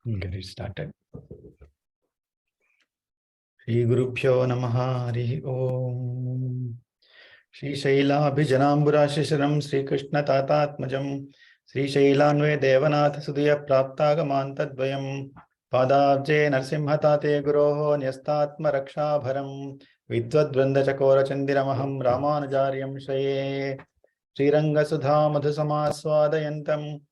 Get it started. Shri Gurubhyo Namaha Hari Om. Shri Shailabhijanambura Shisharam Sri Krishna Tatatmajam Sri Shailanve Devanath Sudhya Praptagamantadvayam Padabje Narsimhatate Guroho Nyastatma Rakshabharam Vidvadvranda Chakora Chandiramaham Ramanujaryam Shaye Sriranga Sudha Madhusamaswadayantam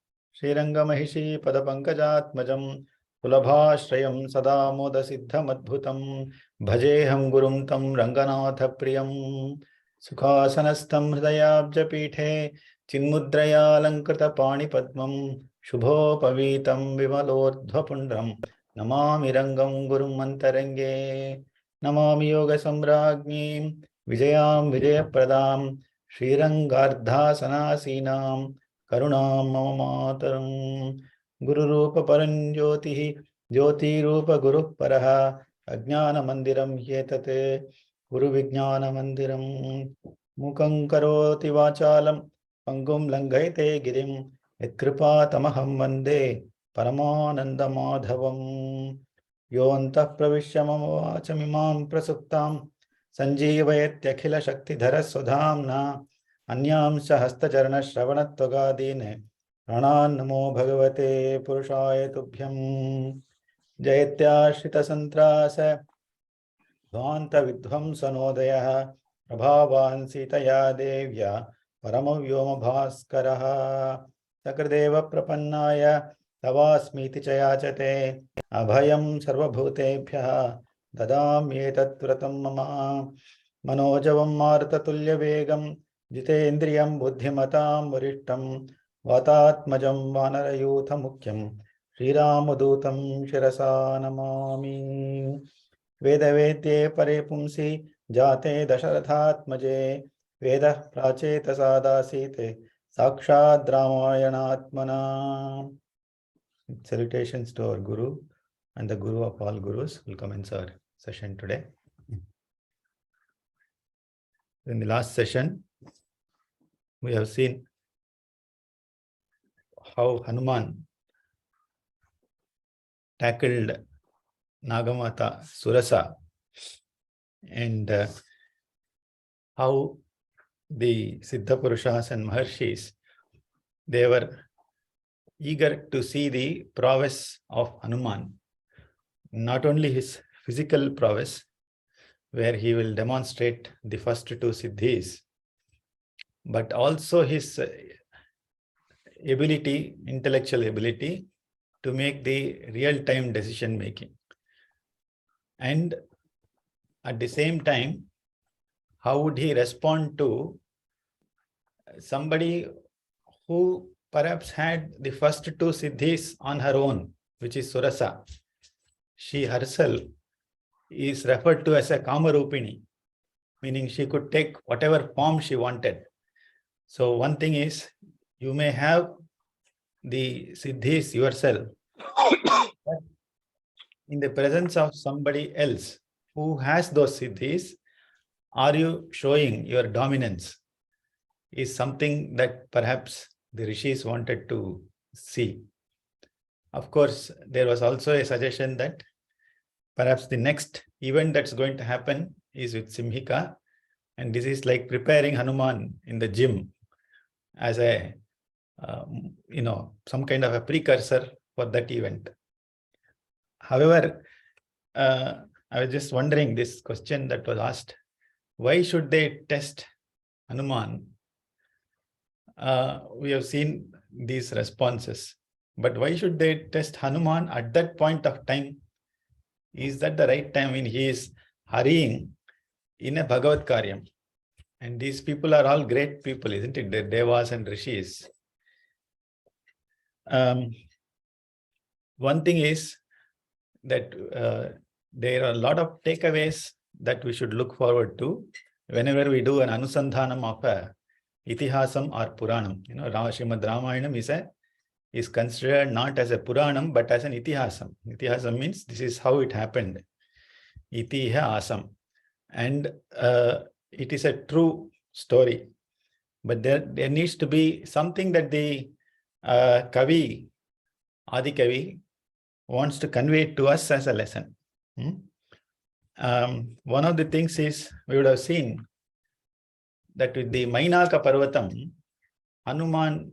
Sriranga Mahishi Padapankajatmajam Sulabhashrayam Sada Moda Siddhamadbhutam Bhajeham Gurum Tam Ranganatha Priyam Sukhasanastam Hridayabjapithe Chinmudraya Lankrita Pani Padmam Shubho Pavitam Vimalordhvapundram Namami Rangam Gurum Mantarenge Namami Yoga Samragnim Vijayam Vijayapradam Srirangardhasanasinam Karunam Mama Mataram Guru Rupa Paranjyotihi Jyoti Rupa Guru Paraha Ajnana Mandiram Yetate Guru Vijnana Mandiram Mukam Karoti Vachalam Pangum Langaite Girim Etkripa Tamaham Vande Paramananda Madhavam Yontah Pravishyamam Vachamimam Prasuktam Sanjeevayatyakhila Shakti Dhara Sudhamna Anyam Sahastacharana Shravanatvagadine Pranan Namo Bhagavate Purushaya Tubhyam Jaityashrita Santrasa Dhvanta Vidhvam Sanodaya Prabhavan Sitaya Devya Paramavyoma Bhaskaraha Sakradeva Prapannaya Tavasmiti Chayachate Abhayam Sarvabhutebhyaha Dadamyetat Vratam Mama Manojavam Martatulya Vegam Jitendriyam Buddhimatam Varishtam Vatatmajam Vanarayutha Mukyam Sriramudutam Shirasa Namami Vedavedye Pare Pumsi Jate Dasharathatmaje Veda Pracheta Sadasite Sakshad Ramayanatmana. Salutations to our Guru and the Guru of all Gurus. Will commence our session today. In the last session, we have seen how Hanuman tackled Nagamata Surasa and how the Siddha Purushas and Maharshis, they were eager to see the prowess of Hanuman, not only his physical prowess, where he will demonstrate the first two siddhis, but also his ability, intellectual ability to make the real-time decision making. And at the same time, how would he respond to somebody who perhaps had the first two siddhis on her own, which is Surasa. She herself is referred to as a Kamarupini, meaning she could take whatever form she wanted. So one thing is, you may have the siddhis yourself, but in the presence of somebody else who has those siddhis, are you showing your dominance? Is something that perhaps the rishis wanted to see. Of course, there was also a suggestion that perhaps the next event that's going to happen is with Simhika, and this is like preparing Hanuman in the gym as a some kind of a precursor for that event. However, I was just wondering this question that was asked: why should they test Hanuman? We have seen these responses, but why should they test Hanuman at that point of time? Is that the right time when he is hurrying in a Bhagavad Karyam? And these people are all great people, isn't it? The Devas and Rishis. One thing is that there are a lot of takeaways that we should look forward to whenever we do an Anusandhanam of a Itihasam or Puranam. Srimad Ramayanam is considered not as a Puranam but as an Itihasam. Itihasam means this is how it happened. Itihasam. And it is a true story. But there needs to be something that the Kavi, Adi Kavi, wants to convey to us as a lesson. One of the things is, we would have seen that with the Mainaka Parvatam, Hanuman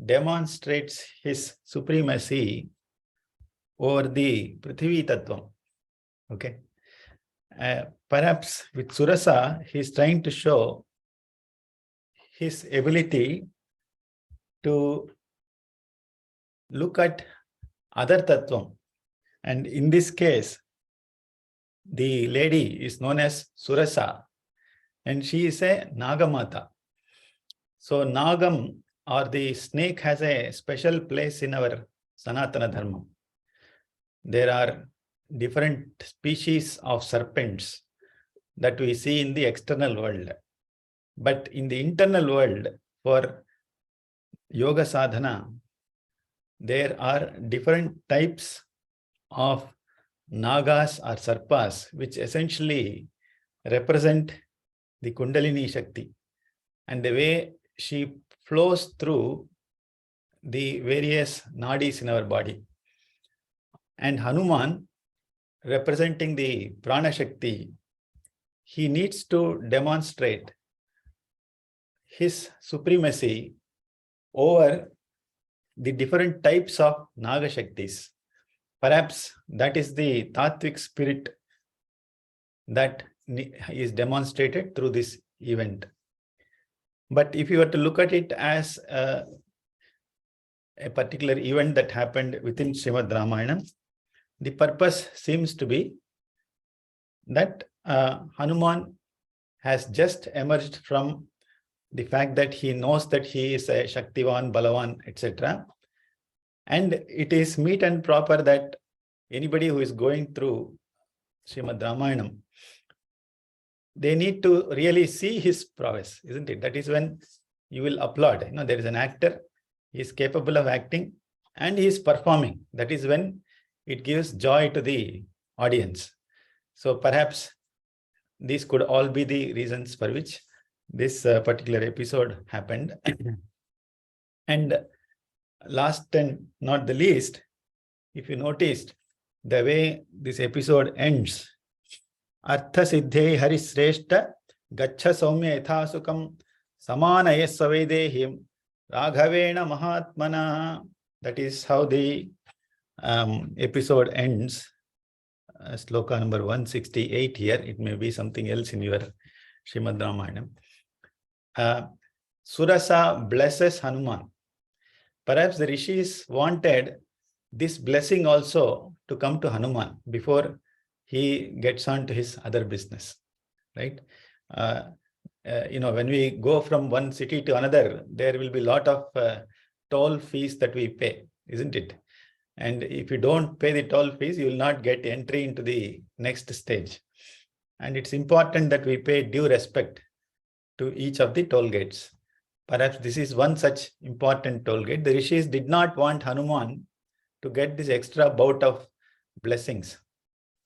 demonstrates his supremacy over the Prithvi Tattvam. Okay. Perhaps with Surasa, he is trying to show his ability to look at other Tattvam. And in this case, the lady is known as Surasa, and she is a Nagamata. So Nagam, or the snake, has a special place in our Sanatana Dharma. There are different species of serpents that we see in the external world. But in the internal world, for yoga sadhana, there are different types of nagas or sarpas, which essentially represent the Kundalini Shakti and the way she flows through the various nadis in our body. And Hanuman, representing the Prana Shakti, he needs to demonstrate his supremacy over the different types of Naga Shaktis. Perhaps that is the Tattvic spirit that is demonstrated through this event. But if you were to look at it as a particular event that happened within Srimad Ramayana, the purpose seems to be that Hanuman has just emerged from the fact that he knows that he is a Shaktivan, Balavan, etc. And it is meet and proper that anybody who is going through Srimad Ramayana, they need to really see his prowess, isn't it? That is when you will applaud. There is an actor, he is capable of acting and he is performing. That is when it gives joy to the audience. So perhaps these could all be the reasons for which this particular episode happened. And last and not the least, if you noticed the way this episode ends, Artha Siddhe Harisreshta Gacha Saumya Ethasukam Samana Yesavvedehim Raghavena Mahatmana. That is how the episode ends. Sloka number 168 here. It may be something else in your Srimad Ramayana. Surasa blesses Hanuman. Perhaps the rishis wanted this blessing also to come to Hanuman before he gets on to his other business, right? When we go from one city to another, there will be a lot of toll fees that we pay, isn't it? And if you don't pay the toll fees, you will not get entry into the next stage. And it's important that we pay due respect to each of the toll gates. Perhaps this is one such important toll gate. The rishis did not want Hanuman to get this extra bout of blessings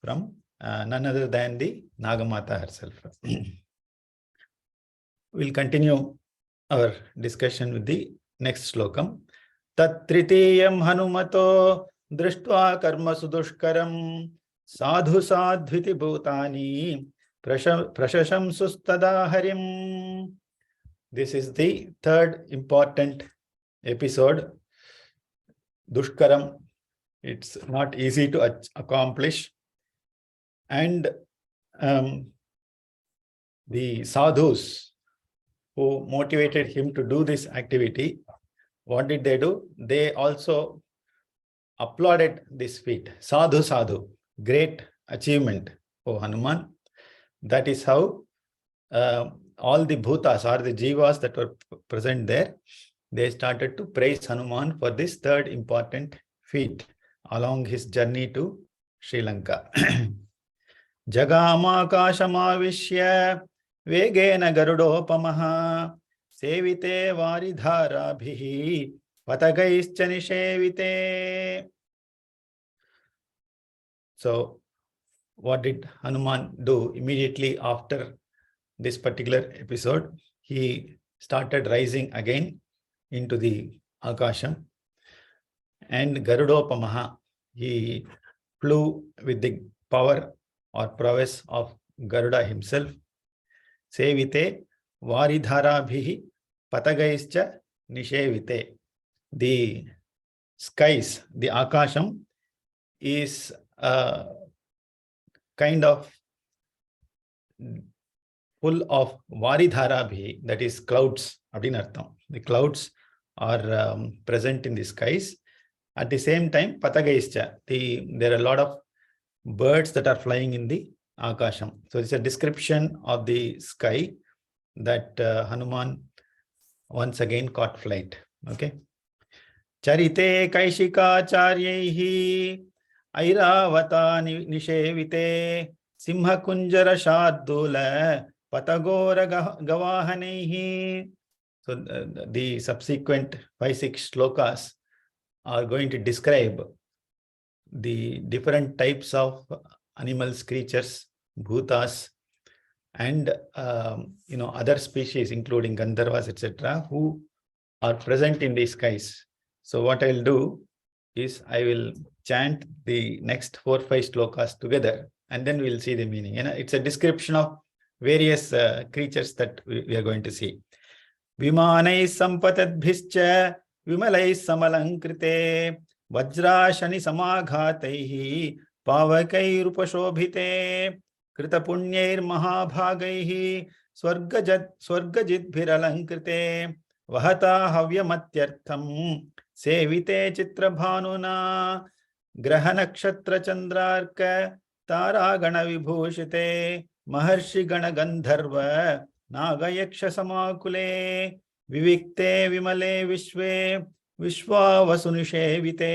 from none other than the Nagamata herself. We'll continue our discussion with the next slokam. Tat tritiyam hanumato drishtva karma sudushkaram sadhu sadhviti bhutani prashasham sustada harim. This is the third important episode. Dushkaram. It's not easy to accomplish. And the sadhus who motivated him to do this activity, what did they do? They also applauded this feat. Sadhu, sadhu, great achievement, O Hanuman. That is how all the bhutas or the jivas that were present there, they started to praise Hanuman for this third important feat along his journey to Sri Lanka. Jagama kashamavishya vegena garudopamaha sevite varidharabhihi patagaischa nishevite. So what did Hanuman do immediately after this particular episode? He started rising again into the Akasham, and Garudopamaha, He flew with the power or prowess of Garuda himself. Sevite varidharabhihi patagaischa nishevite. The skies, the akasham, is a kind of full of varidharabhi, that is clouds. The clouds are present in the skies. At the same time, patagaischa, there are a lot of birds that are flying in the akasham. So it's a description of the sky that Hanuman once again caught flight. Okay. Charite kaishikacharyehi airavata nishevite simha kunjara shardula patagora gavahanehi. So the subsequent 5-6 shlokas are going to describe the different types of animals, creatures, bhutas, and other species, including Gandharvas, etc., who are present in the skies. So what I'll do is I will chant the next 4-5 shlokas together, and then we'll see the meaning. It's a description of various creatures that we are going to see. Vimanai sampatadbhischa vimalai samalankrite vajrashani samaghataihi pavakairupashobhite kritapunyair mahabhagaihi swargajidbhiralankrite vahata havyamatyartham sevite chitrabhanuna grahanakshatra chandrarka taragana vibhushite maharshi gana gandharva Nagayaksha samakule vivikte vimale vishve vishwavasunishevite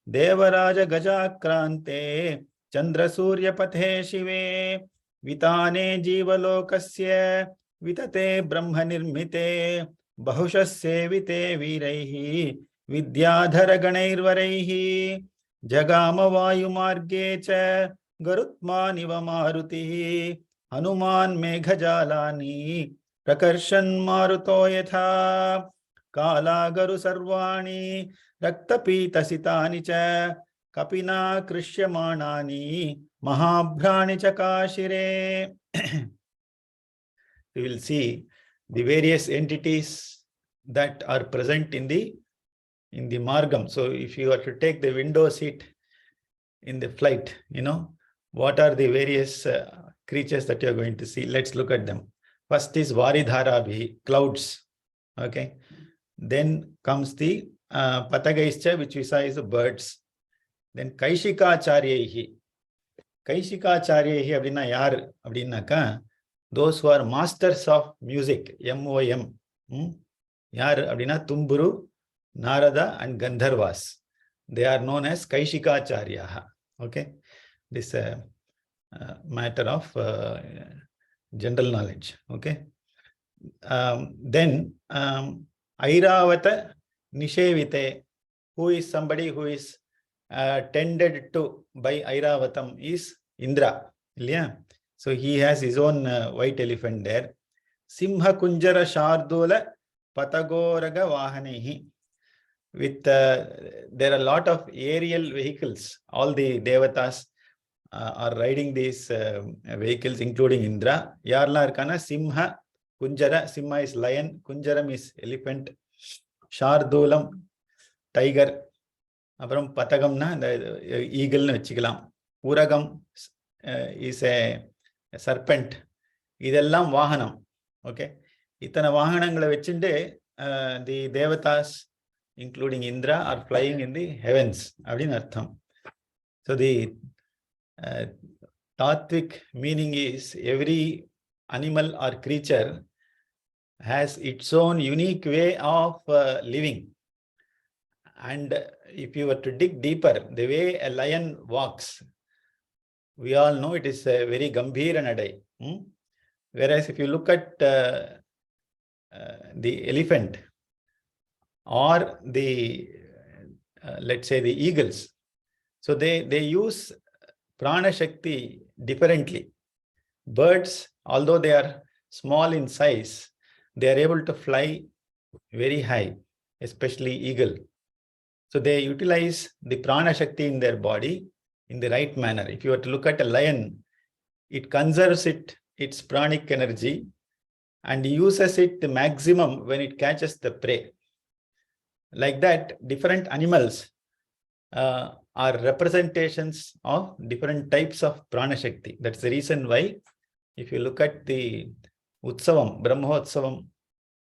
devaraja gajakrante chandra surya pathe shive vitane jivalokasya vitate brahma nirmite bahushasevite viraihi vidyadhara ganairvaraihi jagama vayu marge cha garutmaniva marutihi Hanuman Meghajalani Prakarshan Maruto Yatha Kala Garu Sarvani Raktapita Sitani Cha Kapina Krishyamanani Mahabhrani Chakashire. We will see the various entities that are present in the Margam. So if you are to take the window seat in the flight, what are the various creatures that you are going to see? Let's look at them. First is Varidharabhi, clouds. Okay. Then comes the Patagaischa, which we saw is the birds. Then Kaishikacharyehi. Kaishikacharyehi abdina yar abdinaka, those who are masters of music, MOM. Yar abdina Tumburu, Narada, and Gandharvas. They are known as Kaishikacharyaha. Okay. This matter of general knowledge. Okay. Then Airavata Nishevite, who is somebody who is tended to by Airavatam, is Indra. Yeah. So he has his own white elephant there. Simha Kunjara Shardula Patagoraga Vahanehi. With there are a lot of aerial vehicles. All the devatas are riding these vehicles, including Indra. Yarla Arkana Simha Kunjara. Simha is lion. Kunjaram is elephant. Shardulam, tiger. Apram Patagamna, the eagle. Uragam is a serpent. Idellam Vahanam. Okay. Itana Vahanangala vechinde the devatas, including Indra, are flying in the heavens. So the Tattvic meaning is every animal or creature has its own unique way of living. And if you were to dig deeper, the way a lion walks, we all know it is a very Gambhir and Adai. Whereas if you look at the elephant or the, let's say the eagles, so they use Prana Shakti differently. Birds, although they are small in size, they are able to fly very high, especially eagle. So they utilize the prana shakti in their body in the right manner. If you were to look at a lion, it conserves its pranic energy and uses it the maximum when it catches the prey. Like that, different animals are representations of different types of prana shakti. That's the reason why, if you look at the Utsavam, Brahmotsavam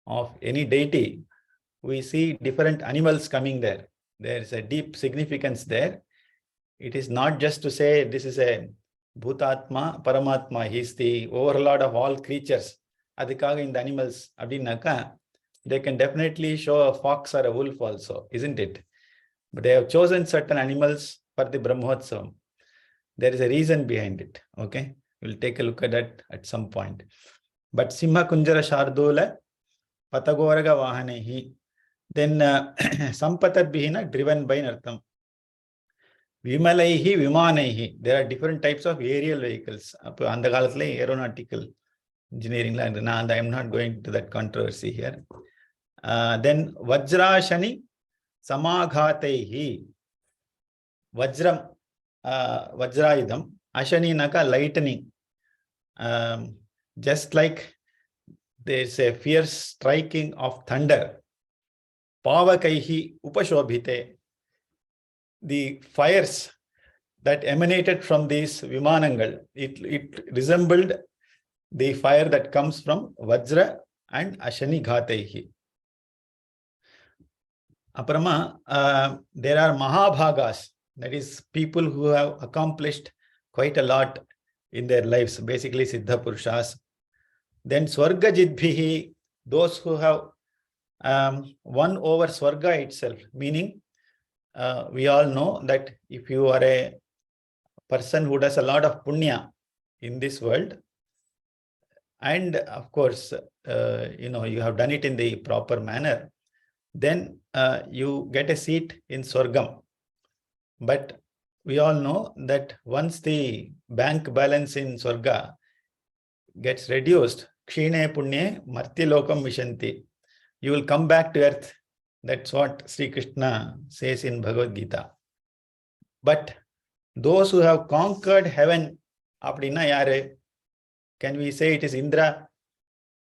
of any deity, we see different animals coming there. There is a deep significance there. It is not just to say this is a Bhutatma, Paramatma, he is the overlord of all creatures. Adhikaga in the animals, abdinaka, they can definitely show a fox or a wolf also, isn't it? But they have chosen certain animals for the Brahmotsavam. There is a reason behind it. Okay, we'll take a look at that at some point. But Simha Kunjara Shardula, Patagoraga Vahanehi, then Sampatat Bihina, driven by Nartham. Vimalaihi, Vimanaihi. There are different types of aerial vehicles. Aeronautical engineering. I am not going to that controversy here. Then Vajrashani, Samaghatehi. Vajram, Vajrayudam, Ashani Naka, lightning. Just like there's a fierce striking of thunder. Pavakaihi Upashobhite. The fires that emanated from these Vimanangal, it resembled the fire that comes from Vajra and Ashani Ghatehi. Aparama, there are Mahabhagas, that is people who have accomplished quite a lot in their lives, basically Siddha Purushas. Then Swarga Jidbhihi, those who have won over Swarga itself, meaning we all know that if you are a person who does a lot of punya in this world, and of course, you have done it in the proper manner, then you get a seat in Swargam. But we all know that once the bank balance in Swarga gets reduced, Kshine Punye Martilokam Vishanti, you will come back to earth. That's what Sri Krishna says in Bhagavad Gita. But those who have conquered heaven, apdina yare, can we say it is Indra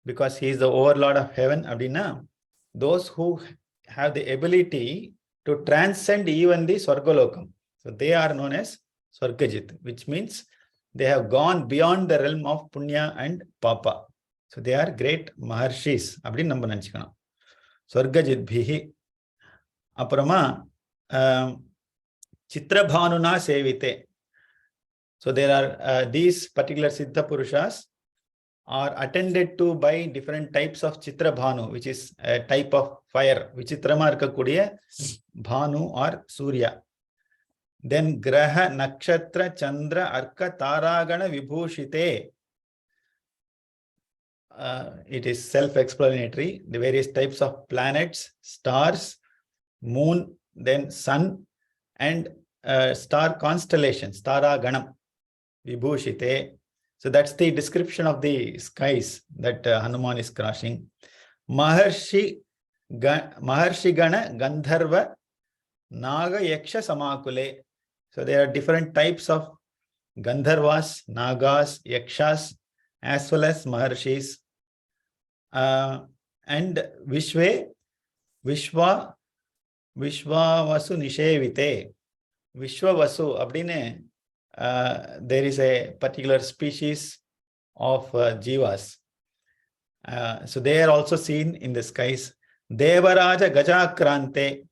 because he is the overlord of heaven? Apdina, those who have the ability to transcend even the Swargalokam. So they are known as Swargajit, which means they have gone beyond the realm of Punya and Papa. So they are great Maharshis. Apdi namba nanchikana. Swargajidbhihi. Aparama Chitrabhanuna Sevite. So there are these particular Siddha Purushas are attended to by different types of Chitrabhanu, which is a type of fire, Vichitramarka Kudiya, Bhanu or Surya. Then Graha, Nakshatra, Chandra, Arka, Taragana, Vibhushite. It is self-explanatory. The various types of planets, stars, moon, then sun, and star constellations, Tara Ganam, Vibhushite. So that's the description of the skies that Hanuman is crossing. Maharshi Gana Gandharva Naga Yaksha Samakule. So there are different types of Gandharvas, Nagas, Yakshas, as well as Maharshis. And Vishve, Vishwa, Vishwavasu Nishevite. Vishwavasu, abdine, there is a particular species of jivas. So they are also seen in the skies. Devaraja Gajakrante.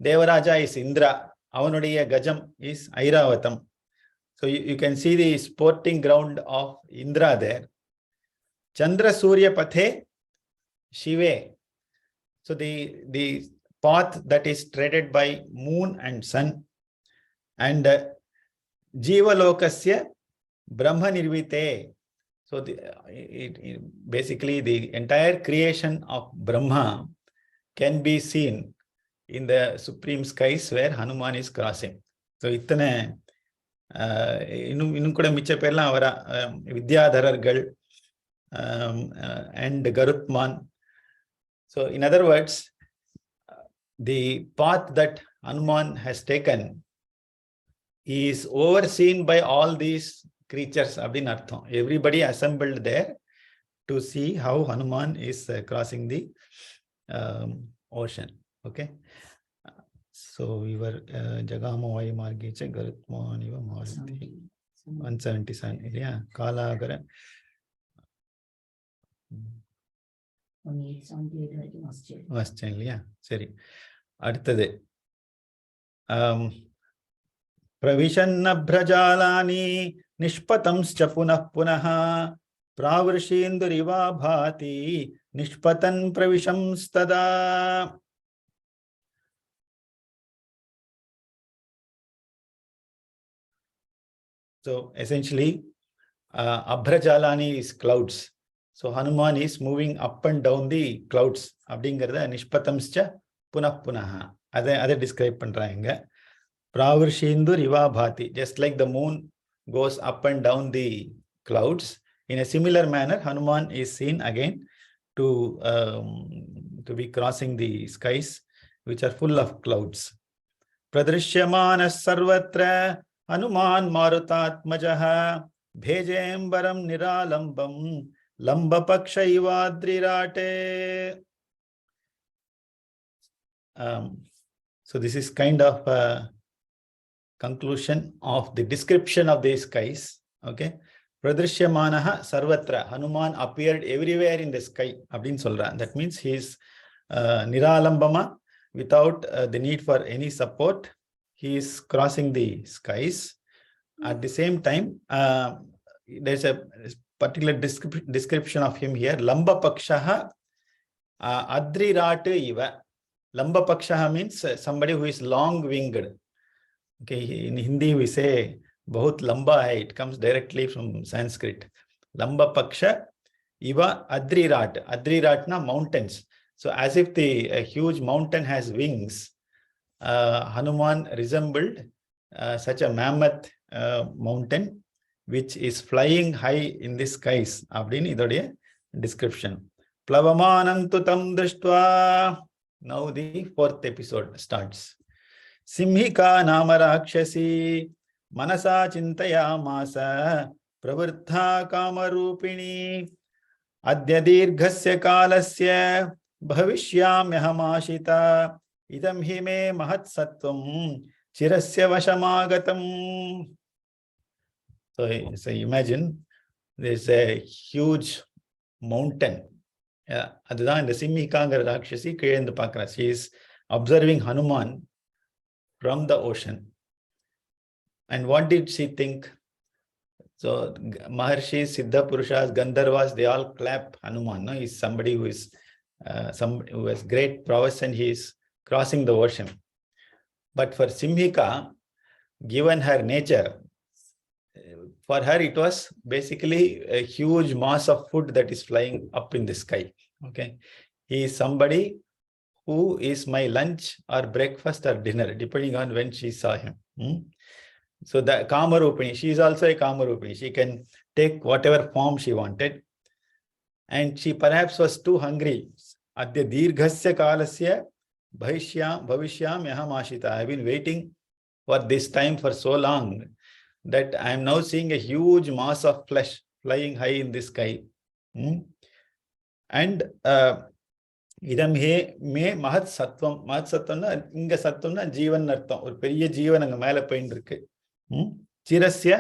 Devaraja is Indra. Avanudiya Gajam is Airavatam. So you can see the sporting ground of Indra there. Chandra Surya Pathe Shive. So the path that is treaded by moon and sun. And Jiva Lokasya Brahma Nirvite. So basically the entire creation of Brahma can be seen in the supreme skies where Hanuman is crossing. So itane innum kuda micha perla avara Vidyadharargal and Garutman. So in other words, the path that Hanuman has taken is overseen by all these creatures. Everybody assembled there to see how Hanuman is crossing the ocean. Okay. So we were Jagama Vayu Margicha Garutmaniva Maruti 177. Yeah. Kalagara. 178 இல்லையா? சரி, அடுத்தது பிரவிஷன்னப்ரஜாலானி நிஷ்பதம்ஸ்ச புனః புனः பிராவர்ஷேந்துரிவா பாதி நிஷ்பதன் பிரவிஷம்ஸ்ததா. So essentially Abhrajalani is clouds. So Hanuman is moving up and down the clouds. அப்படிங்கிறத நிஷ்பதம்ஸ்ச புனః புனः அதை describe பண்றாங்க. Pravarshindhu riva bhati. Just like the moon goes up and down the clouds, in a similar manner, Hanuman is seen again to be crossing the skies, which are full of clouds. Pradrishyamana sarvatra Hanuman marutatmajaha bhejembaram niralambam lambapakshayivadrirate. So this is kind of conclusion of the description of the skies. Okay. Pradrishyamanaha sarvatra. Hanuman appeared everywhere in the sky. That means he is niralambama, without the need for any support. He is crossing the skies. At the same time, there's a particular description of him here. Lamba pakshaha adrirate iva. Lamba pakshaha means somebody who is long-winged. Okay, in Hindi we say bahut lamba hai. It comes directly from Sanskrit. Lamba paksha iva adrirat. Adrirat na mountains. So as if the huge mountain has wings, Hanuman resembled such a mammoth mountain which is flying high in the skies. Abdin idode description. Plavamanantu tam drishtva. Now the fourth episode starts. Simhika nama rakshasi manasa chintayamasa pravrittha kamarupini adya dirghasya kalasya bhavishyamyahamashita idam hi me mahatsattvam chirasya vashamagatam. So imagine there's a huge mountain. அதுதான் இந்த சிம்ஹிகாங்கிற ராட்சசி கீழே இருந்து பார்க்கிறா. She is observing Hanuman from the ocean. And what did she think? So Maharshis, Siddha Purushas, Gandharvas, they all clap Hanuman. No? He's somebody who is who has great prowess and he is crossing the ocean. But for Simhika, given her nature, for her it was basically a huge mass of food that is flying up in the sky. Okay, he is somebody who is my lunch or breakfast or dinner, depending on when she saw him. So the Kamarupini, she is also a Kamarupini. She can take whatever form she wanted. And she perhaps was too hungry. Adya dirghasya kalasya bhavishyam yahamashita. I have been waiting for this time for so long that I am now seeing a huge mass of flesh flying high in the sky. And idam he me mahat sattvam. Mahat sattvam na inga sattvam na jeevan artham. Or periya jeevan anga mela pain irukku. Chirasya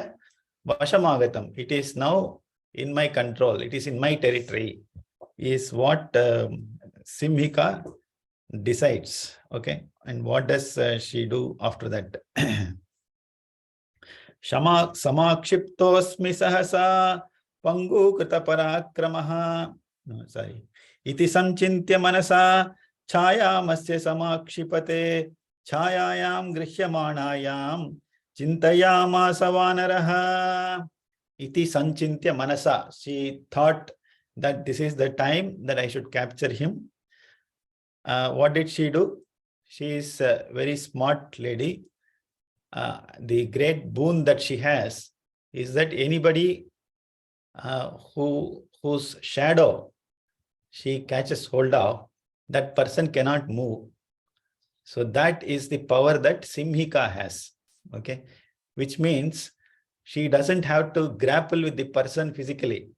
vashamagatam. It is now in my control. It is in my territory. Is what Simhika decides. Okay. And what does she do after that? Samakshiptosmi sahasa pangu krita parakramaha. No, sorry. Iti sanchintya manasa chayamasya samakshipate chayayam grihyamanayam chintayamasa vanaraha. Iti sanchintya manasa. She thought that this is the time that I should capture him. What did she do? She is a very smart lady. The great boon that she has is that anybody whose shadow she catches hold of, that person cannot move. So that is the power that Simhika has. Okay. Which means she doesn't have to grapple with the person physically.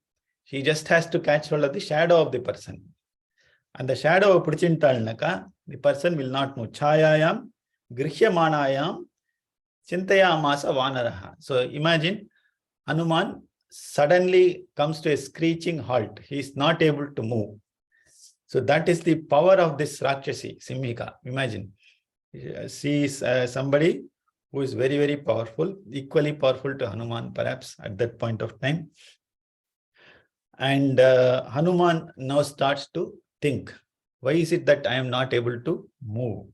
She just has to catch hold of the shadow of the person. And the shadow of Puchintalnaka, the person will not move. Chayayam, Grihyamanayam, Chintayamasa Vanaraha. So imagine Hanuman suddenly comes to a screeching halt. He is not able to move. So that is the power of this Rakshasi, Simhika. Imagine. She is somebody who is very, very powerful, equally powerful to Hanuman, perhaps at that point of time. And Hanuman now starts to think, why is it that I am not able to move?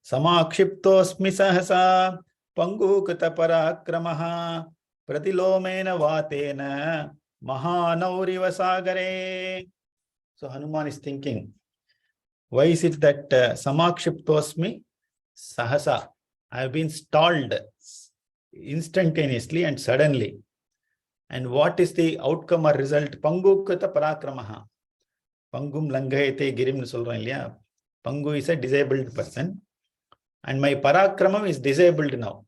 Samakshiptosmi sahasa pangukata parakramaha pratilomena vatena mahanauriva sagare. So Hanuman is thinking, why is it that samakshiptosmi sahasa? I have been stalled instantaneously and suddenly. And what is the outcome or result? Pangukata parakramaha. Pangum langayate girim solran illaya. Pangu is a disabled person. And my parakramam is disabled now.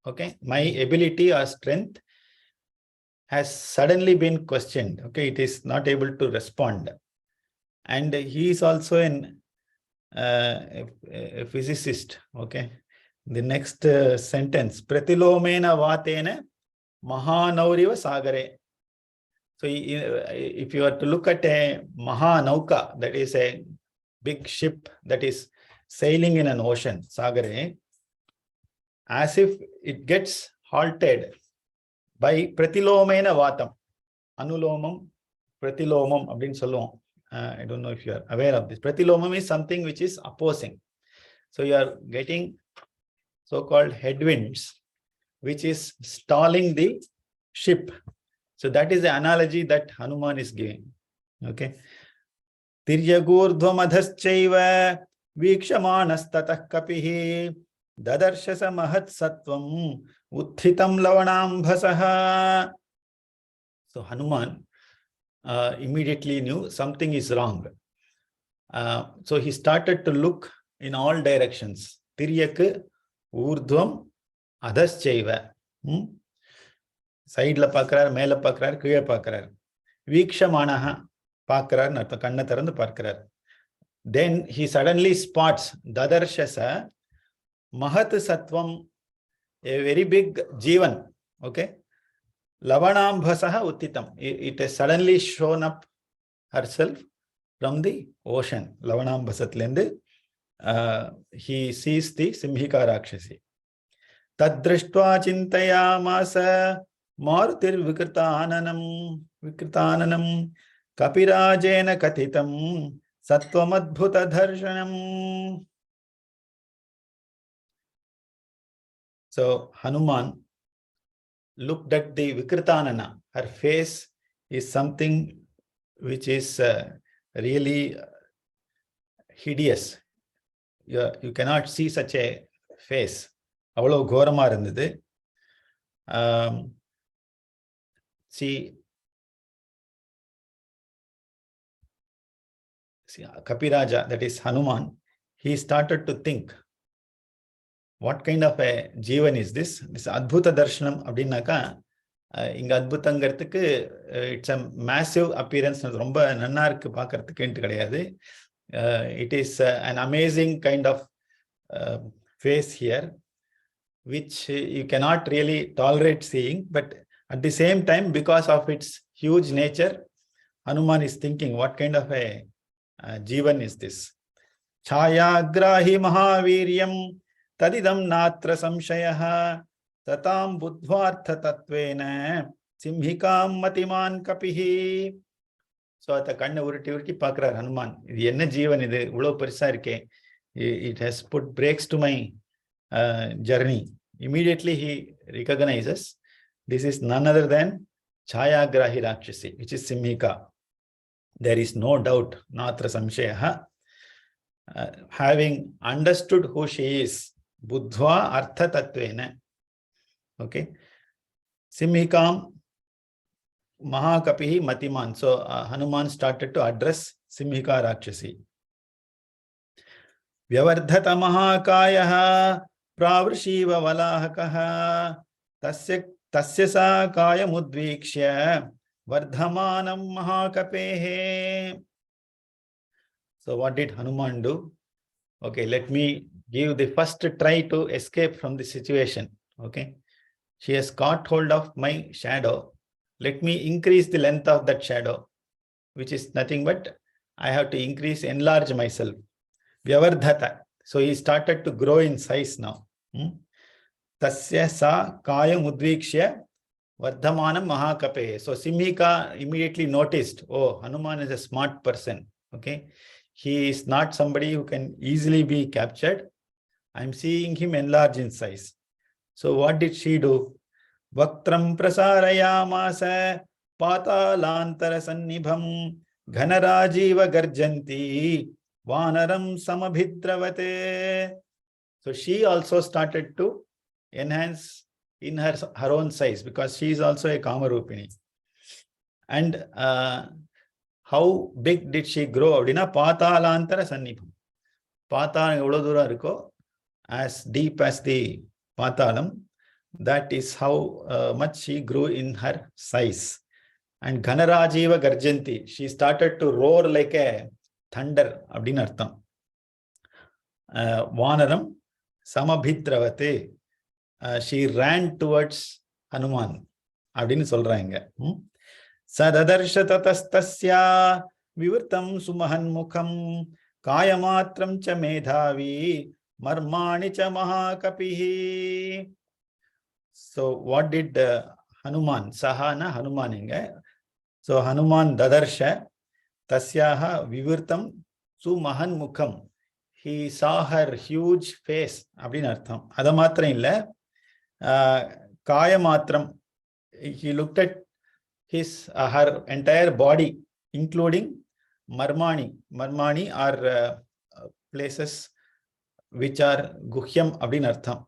Okay. My ability or strength has suddenly been questioned. Okay. It is not able to respond. And he is also a physicist. Okay. The next sentence, Pratilomena vatena Mahanauriva Sagare. So if you are to look at a Mahanauka, that is a big ship that is sailing in an ocean, Sagare, as if it gets halted by Pratilomena Vatam. Anulomam, Pratilomam, abdin solluvom. I don't know if you are aware of this. Pratilomam is something which is opposing. So you are getting so-called headwinds, which is stalling the ship. So that is the analogy that Hanuman is giving. Okay. Tiryagurdhvamadhaschaiva vikshamanastatah kapihi dadarshasa mahat sattvam utthitam lavanambhasaha. So Hanuman immediately knew something is wrong. So he started to look in all directions. Tiryak urdhvam adhaschaiva. Side la pakrar, mela pakrar, kiya pakrar. Vikshamanaha pakrar, nartha kanna tarandu pakrar. Then he suddenly spots dadarshasa mahat sattvam, a very big jivan. Okay. Lavanambhasaha uttitam. It has suddenly shown up herself from the ocean. Lavanambhasatlende. He sees the Simhika Rakshasi. Tadrishtva chintayamasa Marutir vikritananam kapirajena kathitam sattvamadbhuta dharshanam. So Hanuman looked at the Vikritanana. Her face is something which is really hideous. You cannot see such a face. Avlo ghorama irundhathu. See, Kapiraja, that is Hanuman, he started to think, what kind of a Jivan is this? This Adbhuta Darshanam Abdinaka, Inga Adbhutangarthukku, it's a massive appearance. Romba nannarku paakarathukku endu kedaiyadhu. It is an amazing kind of face here, which you cannot really tolerate seeing, but at the same time, because of its huge nature, Hanuman is thinking, what kind of a Jivan is this? Chayagrahi Mahaviryam Tadidam Natra Samshayaha Tatam Buddhvartha Tatvena Simhikam Matiman Kapihi. So at the kanna urti pakrar Hanuman. Idu enna Jivan idu ivlo perisa irukke. It has put brakes to my journey. Immediately he recognizes this is none other than Chayagrahi Rakshasi, which is Simhika. There is no doubt, Natra Samshayaha. Having understood who she is, Buddhva Artha Tatvena. Okay. Simhikam Mahakapihi Matiman. So Hanuman started to address Simhika Rakshasi. Vyavardhata mahakayaha pravrishiva valahakaha tasya sa kayam udvikshya vardhamanam mahakapehe. So what did Hanuman do? Okay, let me give the first try to escape from the situation. Okay, she has caught hold of my shadow. Let me increase the length of that shadow, which is nothing but I have to enlarge myself. Vyavardhata. So he started to grow in size now. Tasya sa kayam udvikshya vardhamanam mahakape. So Simhika immediately noticed, oh, Hanuman is a smart person. Okay, he is not somebody who can easily be captured. I'm seeing him enlarge in size. So what did she do? Vaktram prasarayamasa patalantara sannibham ghanarajiva garjanti vanaram samabhidravate. So she also started to enhance in her own size because she is also a Kamarupini. And how big did she grow? Appadina patalantara sannibham. Patalam evlo dooram irukko, as deep as the Patalam, that is how much she grew in her size. And Ghanarajiva Garjanti, she started to roar like a thunder. Abdin artham. Vanaram Samabhidravate, she ran towards Hanuman. Abdin solrainga. Sadadarsha tatastasya vivrtam sumahan mukham kayamatram cha medhavi marmani cha mahakapihi. So what did Hanuman? Sahana Hanumaninga. So Hanuman dadarsha tasyaha vivirtam sumahan mukham. He saw her huge face. Abdin artham. Adamatram illa. Kayamatram. He looked at her entire body, including marmani. Marmani are places which are guhyam abdin artham.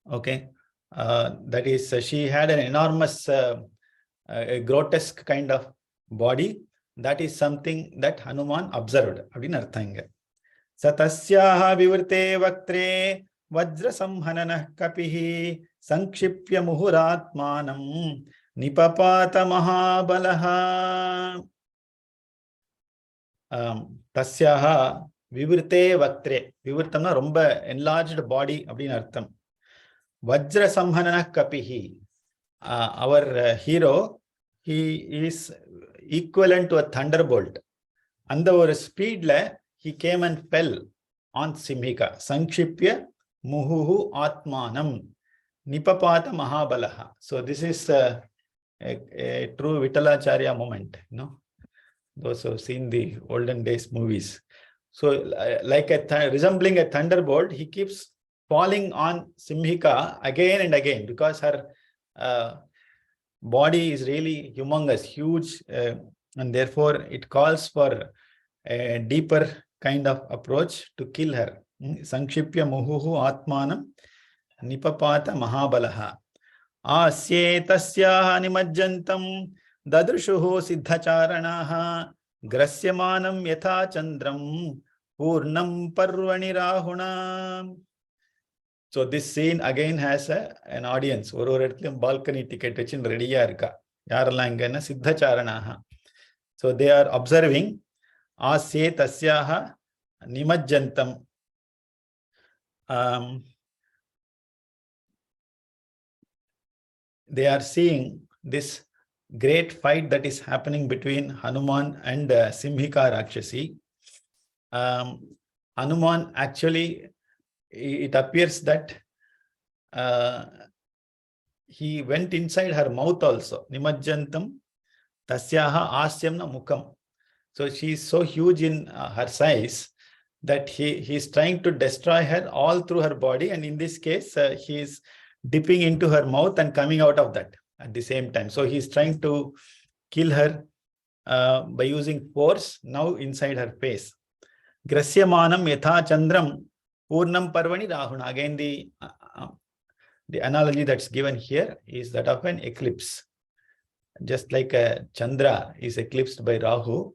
Okay, that is, she had an enormous, a grotesque kind of body. That is something that Hanuman observed. Abdin arthanga. Satasyaha vivrte vaktre vajra samhananah kapihi sankshipya muhuratmanam nipapata mahabalaha. Tasyaha vivrte vaktre. Vivrtamna romba enlarged body abdin artham. Vajra samhananah kapihi. Our hero, he is equivalent to a thunderbolt. And the speed la he came and fell on Simhika. Sankshipya muhuhu atmanam nipapata mahabalaha. So this is a true Vittalacharya moment, you know, those who have seen the olden days movies. So like resembling a thunderbolt, he keeps falling on Simhika again and again because her body is really humongous, huge, and therefore it calls for a deeper kind of approach to kill her. Sankshipya muhuhu atmanam nipapata mahabalaha. Asye tasyaha nimajjantam dadrushuhu siddhacharanaha grasyamanam yatha chandram purnam parvani rahuna. So this scene again has an audience. Balcony ticket ready irka. Yaralanga siddhacharanaha. So they are observing. Asye tasyaha nimajjantam. They are seeing this great fight that is happening between Hanuman and Simhika Rakshasi. Hanuman actually, it appears that he went inside her mouth also. Nimajjantam tasyaha asyamna mukham. So she is so huge in her size that he is trying to destroy her all through her body. And in this case, he is dipping into her mouth and coming out of that at the same time. So he is trying to kill her by using force now inside her face. Grasyamanam yatha chandram purnam parvani rahuna. Again, the analogy that's given here is that of an eclipse. Just like a Chandra is eclipsed by Rahu,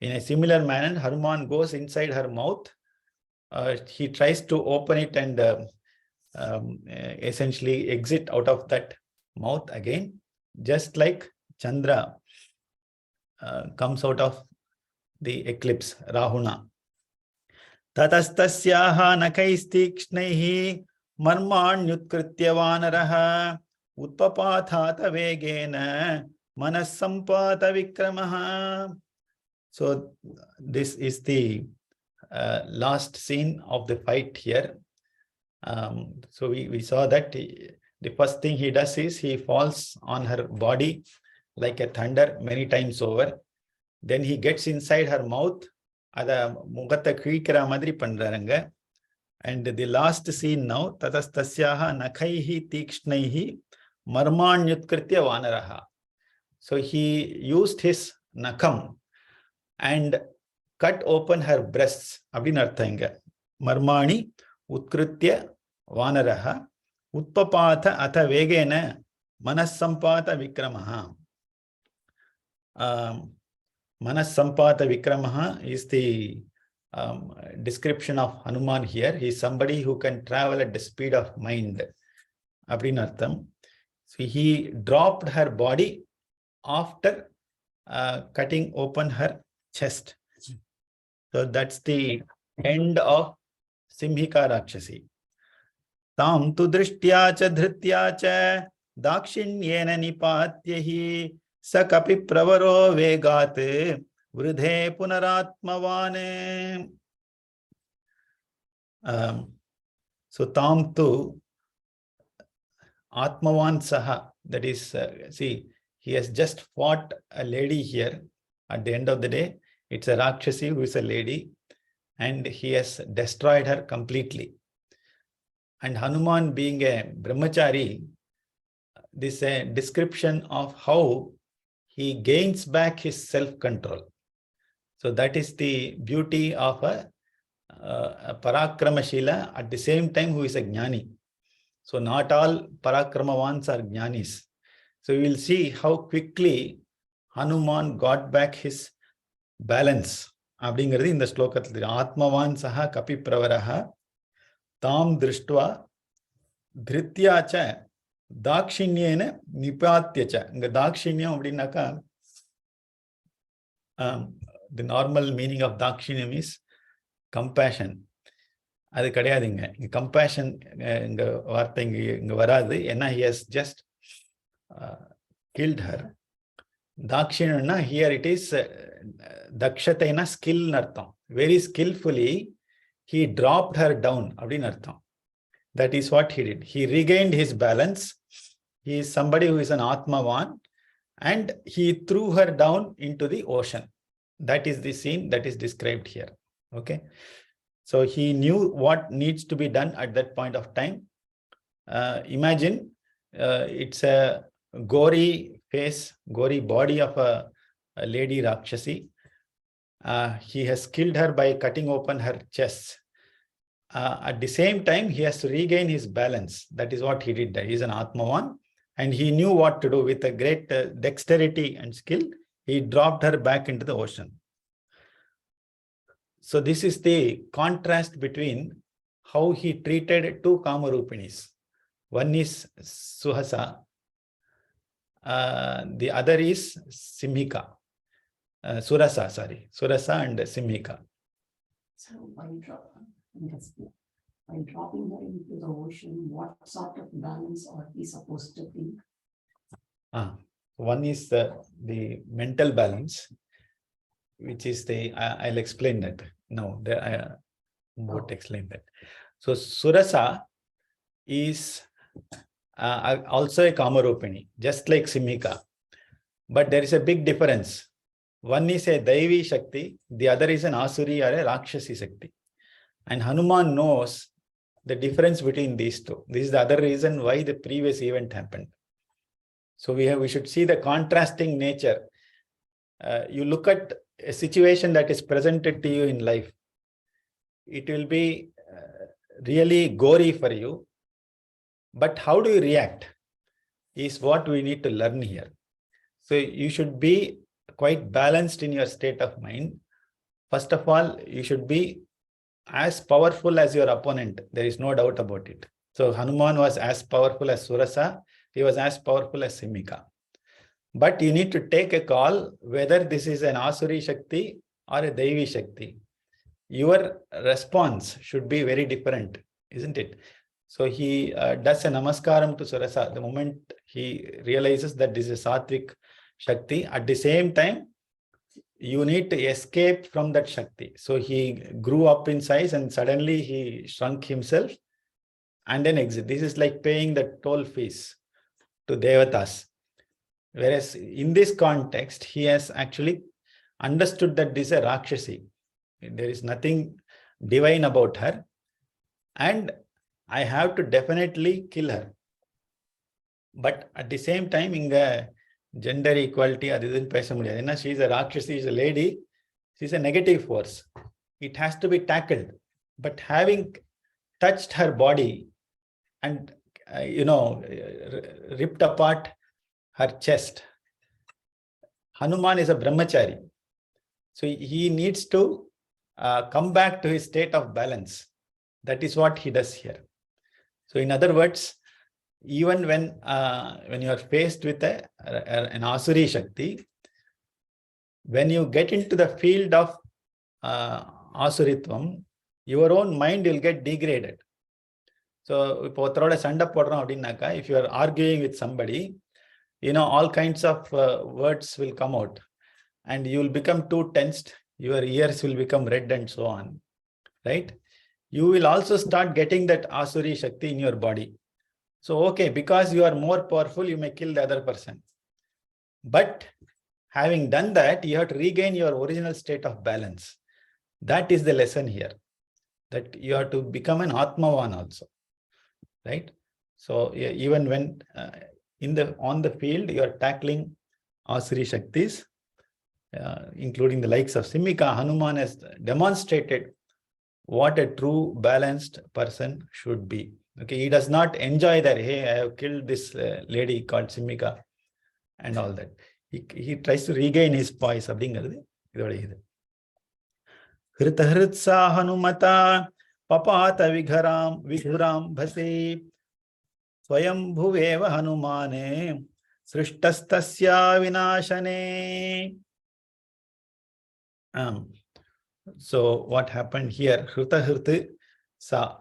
In a similar manner, Hanuman goes inside her mouth. He tries to open it and essentially exit out of that mouth again, just like Chandra comes out of the eclipse, Rahuna. Tatastasyaha nakaistikšnaihi marmanyutkritya vanaraha utpapathata vegena manasampata vikramaha. So this is the last scene of the fight here. So we saw that the first thing he does is he falls on her body like a thunder many times over. Then he gets inside her mouth. And the last scene now, tatastasyaha nakhaihi tikshnaihi marmanyutkritya vanaraha. So he used his nakam and cut open her breasts. Abhinartha marmani utkritya vanaraha utpapatha atha vegena manasampata vikramaha. Manasampata vikramaha is the description of Hanuman here. He is somebody who can travel at the speed of mind. Abhinartham. So he dropped her body after cutting open her chest. So that's the end of Simhika Rakshasi. Tam tu drishtya cha dhritya cha dakshinyena nipatyahi sakapi pravaro vegat vridhe punaratmavane. So tam tu atmavan saha, that is, see, he has just fought a lady here. At the end of the day, it's a Rakshasi who is a lady, and he has destroyed her completely. And Hanuman being a brahmachari, this is a description of how he gains back his self-control. So that is the beauty of a parakramashila at the same time who is a jnani. So not all parakramavans are jnanis. So we will see how quickly Hanuman got back his balance. Abhingiradhu in the shlokathil Atmavan saha kapi pravaraha tam drishtva dhritya cha dakshinyena nipatya cha. Inga dakshinyam abhinaka the normal meaning of dakshinyam is compassion. அது கிடையாதுங்க. Compassion இங்க வார்த்தை இங்க வராது. ஏன்னா he has just killed her. Dakshinana, here it is dakshataina skill nartham. Very skillfully he dropped her down. Abhinartham. That is what he did. He regained his balance. He is somebody who is an Atmavan, and he threw her down into the ocean. That is the scene that is described here. Okay. So he knew what needs to be done at that point of time. Imagine it's a gory face, gory body of a lady Rakshasi. He has killed her by cutting open her chest. At the same time, he has to regain his balance. That is what he did. He is an Atmavan, and he knew what to do. With a great dexterity and skill, he dropped her back into the ocean. So this is the contrast between how he treated two Kamarupinis. One is Suhasa, the other is Simhika. Surasa and Simhika. So by dropping her into the ocean, what sort of balance are we supposed to think? One is the mental balance, which is I'll explain that. No, I won't explain that. So Surasa is also a Kamarupini, just like Simhika. But there is a big difference. One is a Daivi Shakti, the other is an Asuri or a Rakshasi Shakti. And Hanuman knows the difference between these two. This is the other reason why the previous event happened. So we should see the contrasting nature. You look at a situation that is presented to you in life. It will be really gory for you. But how do you react is what we need to learn here. So you should be quite balanced in your state of mind. First of all, you should be as powerful as your opponent. There is no doubt about it. So Hanuman was as powerful as Surasa. He was as powerful as Simhika. But you need to take a call whether this is an Asuri Shakti or a Devi Shakti. Your response should be very different, isn't it? So he does a namaskaram to Surasa the moment he realizes that this is Satvik Shakti. At the same time, you need to escape from that Shakti. So he grew up in size and suddenly he shrunk himself and then exit. This is like paying the toll fees to Devatas. Whereas in this context, he has actually understood that this is a Rakshasi. There is nothing divine about her. And I have to definitely kill her. But at the same time, in the gender equality, she is a Rakshasi, she is a lady, she is a negative force. It has to be tackled. But having touched her body and, ripped apart her chest, Hanuman is a brahmachari. So he needs to come back to his state of balance. That is what he does here. So in other words, even when you are faced with an Asuri Shakti, when you get into the field of Asuritvam, your own mind will get degraded. So if you are arguing with somebody, all kinds of words will come out and you will become too tensed. Your ears will become red and so on, right? You will also start getting that Asuri Shakti in your body. So, okay, because you are more powerful, you may kill the other person. But having done that, you have to regain your original state of balance. That is the lesson here, that you have to become an Atmavan also, right? So, even when on the field, you are tackling Asuri Shaktis, including the likes of Simhika, Hanuman has demonstrated what a true balanced person should be. Okay, he does not enjoy that, hey, I have killed this lady called Simhika and all that. He tries to regain his poise. Hrita hritsa hanumata papata vighuram bhasi swayambhuveva hanumane srishtastasya vinashane. So what happened here? Hrita hrit sa.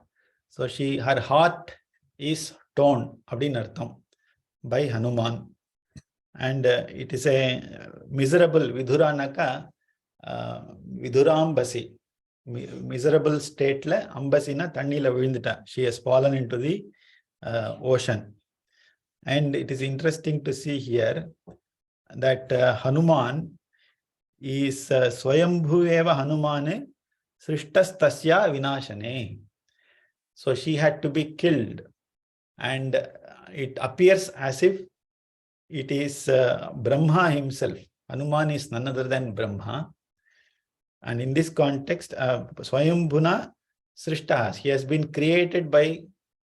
So her heart is torn by Hanuman. And it is a miserable vidhuranaka vidhurambasi. Miserable state la ambasina tannila vizhindita. She has fallen into the ocean. And it is interesting to see here that Hanuman is Swayambhuveva Hanumane Srishtastasya Vinashane. So she had to be killed. And it appears as if it is Brahma himself. Hanuman is none other than Brahma. And in this context, Swayambhuna Srishta, he has been created by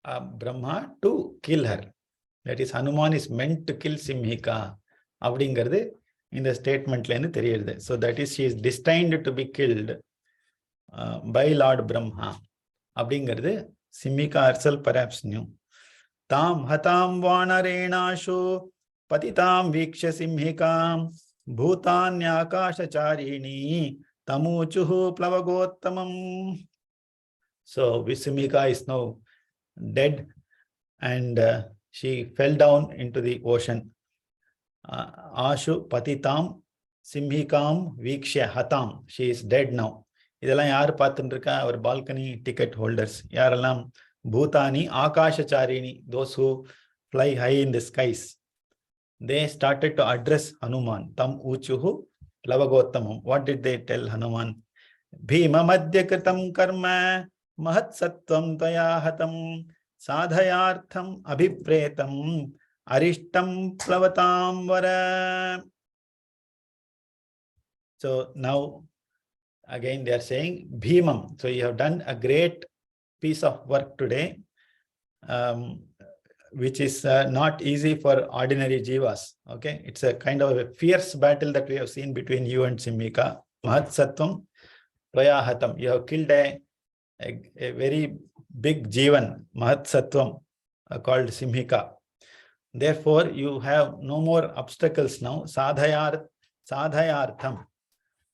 Brahma to kill her. That is, Hanuman is meant to kill Simhika. Avadingarde in the statement line theriyirudhu. So that is, she is destined to be killed by Lord Brahma. Avadingarde Simhika herself perhaps knew. Tam hatam vanarenashu patitam viksha simhikam bhutanyakashacharini tamuchuhu plavagottamam. So Simhika is now dead and she fell down into the ocean. Ashu patitam simhikam viksha hatam. She is dead now. இதெல்லாம் யார் பார்த்துருக்கா? our balcony ticket holders. யாரெல்லாம்? Bhutani Akashacharini, those who fly high in the skies. They started to address Hanuman. Tam uchuhu lavagottamam. What did they tell Hanuman? Bhima madhya kritam karma mahat sattvam taya hatam sadhayartham abhipretam arishtam plavatam vara. So now again they are saying Bhimam. So you have done a great piece of work today, which is not easy for ordinary jivas. Okay, it's a kind of a fierce battle that we have seen between you and Simhika. Mahat Sattvam Tvaya hatam. You have killed a very big Jivan, Mahat Sattvam, called Simhika. Therefore, you have no more obstacles now. Sadhayartham.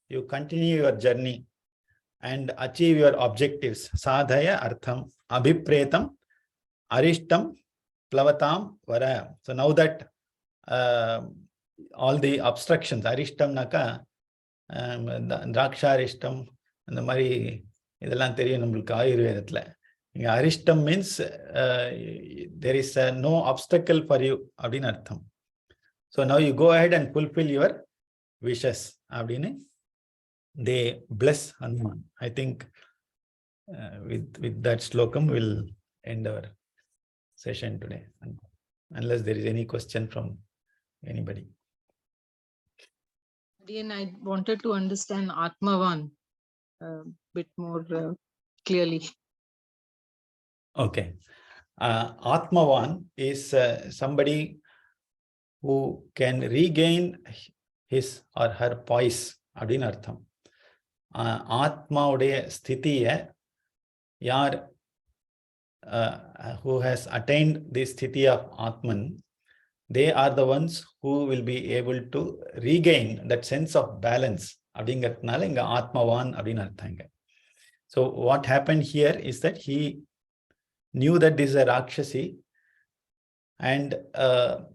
You continue your journey and achieve your objectives. Sadhaya artham. Abhipretam. Arishtam. Plavatam. Varayam. So now that all the obstructions, Arishtam naka, Draksharishtam, and the Mari, idallan theriyum namukku Ayurvedhathila. Arishtam means there is no obstacle for you. Abdin artham. So now you go ahead and fulfill your wishes. Abdine. They bless Hanuman. I think with that slokam we'll end our session today, unless there is any question from anybody. Again, I wanted to understand Atmavan a bit more clearly. Okay. Atmavan is somebody who can regain his or her poise. Abdin artham. Atma ude sthitiya yar who has attained the sthiti of Atman, they are the ones who will be able to regain that sense of balance. Abdingatnala inga Atmavan abdin arthanga. So what happened here is that he knew that this is a Rakshasi, and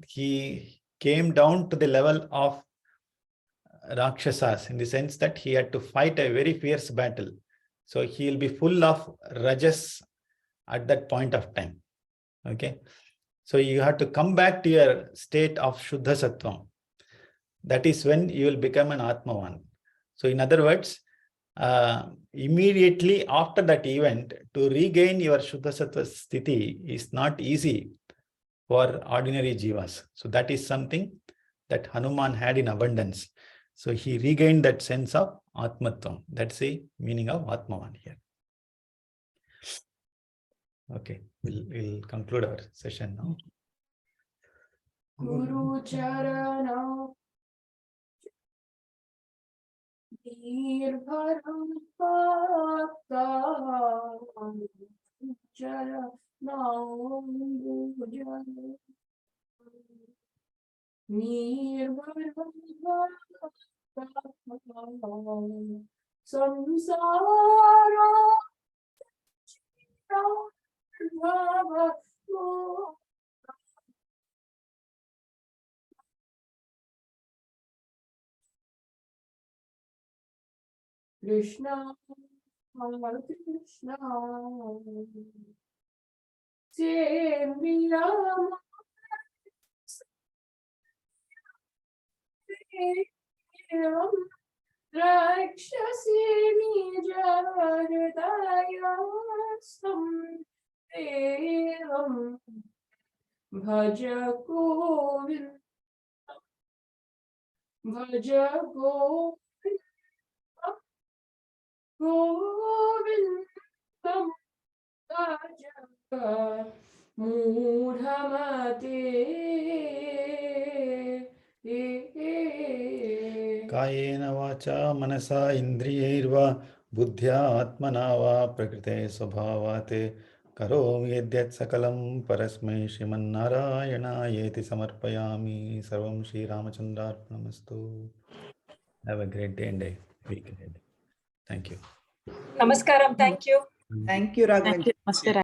he came down to the level of Rakshasas in the sense that he had to fight a very fierce battle. So he will be full of rajas at that point of time. Okay. So you have to come back to your state of Shuddha Sattvam. That is when you will become an Atmavan. So in other words, immediately after that event, to regain your Shuddha Sattva Sthiti is not easy for ordinary jivas. So that is something that Hanuman had in abundance. So he regained that sense of Atmatvam. That's the meaning of Atmavan here. Okay, we'll conclude our session now. Guru Charana Nirbharam Bhakta Charanam Nirbharam Bhakta Samsara Krishna, Krishna, Seviyam, Rakshasini Jaradayasam Devam Bhaja Govinda Bhaja Govindam Bhaja Mudhamate Kayena vacha manasa indriyairva buddhya atmana va prakrite svabhavate karomi yadyat sakalam parasmai Shriman Narayana yeti samarpayami sarvam Shri Ramachandrarpanamastu. Have a great day and a week ahead. Thank you. Namaskaram. Thank you. Thank you, Raghavan. Thank you, Master.